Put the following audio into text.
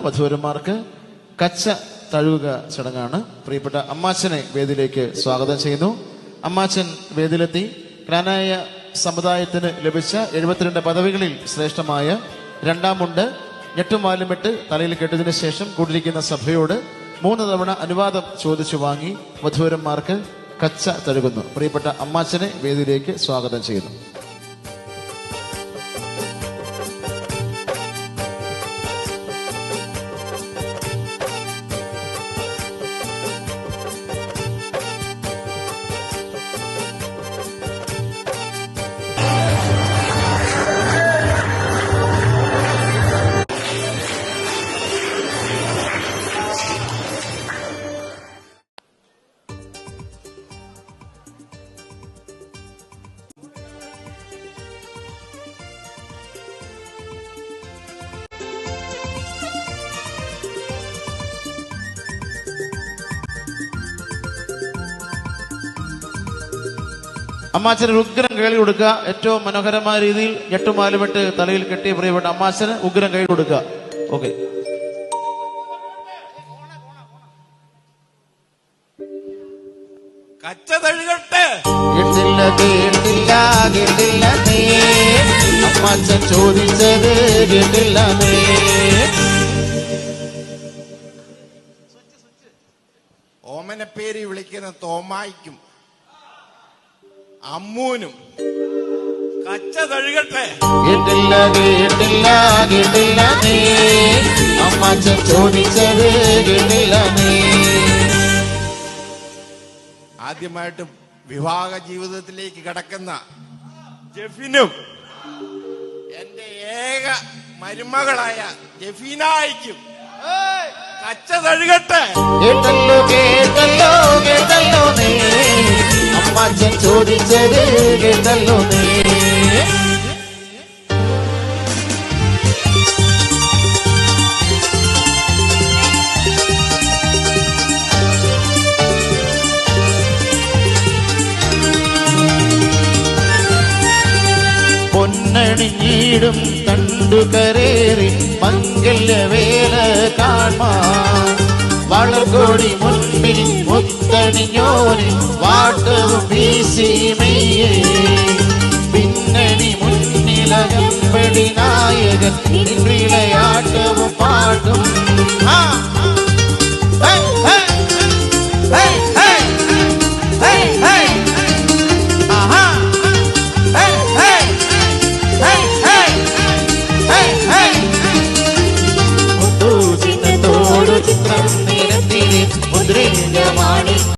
വധൂവരന്മാർക്ക് കച്ച തഴുകുക ചടങ്ങാണ്. പ്രിയപ്പെട്ട അമ്മാച്ചനെ വേദിയിലേക്ക് സ്വാഗതം ചെയ്യുന്നു. അമ്മാച്ചൻ വേദിയിലെത്തി. ക്നാനായ സമുദായത്തിന് ലഭിച്ച 72 പദവികളിൽ ശ്രേഷ്ഠമായ 2ാം മുണ്ട് ഞെട്ടുമാലുമിട്ട് തലയിൽ കെട്ടിയതിനു ശേഷം കൂടിയിരിക്കുന്ന സഭയോട് 3 തവണ അനുവാദം ചോദിച്ചു വാങ്ങി വധൂവരന്മാർക്ക് കച്ച തഴുകുന്നു. പ്രിയപ്പെട്ട അമ്മാച്ചനെ വേദിയിലേക്ക് സ്വാഗതം ചെയ്യുന്നു. അമ്മാച്ചന് ഉഗ്രം കൈ കൊടുക്കുക. ഏറ്റവും മനോഹരമായ രീതിയിൽ ഞെട്ടുമാലുമിട്ട് തലയിൽ കെട്ടിയ പ്രിയപ്പെട്ട അമ്മാച്ചന് ഉഗ്രം കൈ കൊടുക്കുക. ഓക്കെ. അമ്മാച്ചൻ ചോദിച്ചത് കേട്ടില്ല. ഓമനെ പേര് വിളിക്കുന്ന തോമായിക്കും അമ്മൂനും കച്ച തഴുകട്ടെ. കേട്ടില്ല കേട്ടില്ല കേട്ടില്ല അമ്മാച്ചൻ ചോദിച്ചത് കേട്ടില്ല. ആദ്യമായിട്ട് വിവാഹ ജീവിതത്തിലേക്ക് കടക്കുന്ന ജെഫിനും എന്റെ ഏക മരുമകളായ ജെഫീനായിക്കും കച്ച തഴുകട്ടെ. കേട്ടല്ലോ കേട്ടല്ലോ കേട്ടല്ലോ അമ്മാച്ചൻ ചോദിച്ചത് കേട്ടല്ലോ. പൊന്നണിഞ്ഞിടും തണ്ടുകരേറി മംഗല്യവേല കാണാൻ വളർകൊടി മുൻപിൽ മുത്തണിഞ്ഞോന് വാട്ടവും വീശി മെയ്യേ. പിന്നണി മുന്നിലകമ്പടി നായകൻ വിളയാട്ടവും പാട്ടും. ചിത്രം നിരത്തിലെ മുദ്രമാണി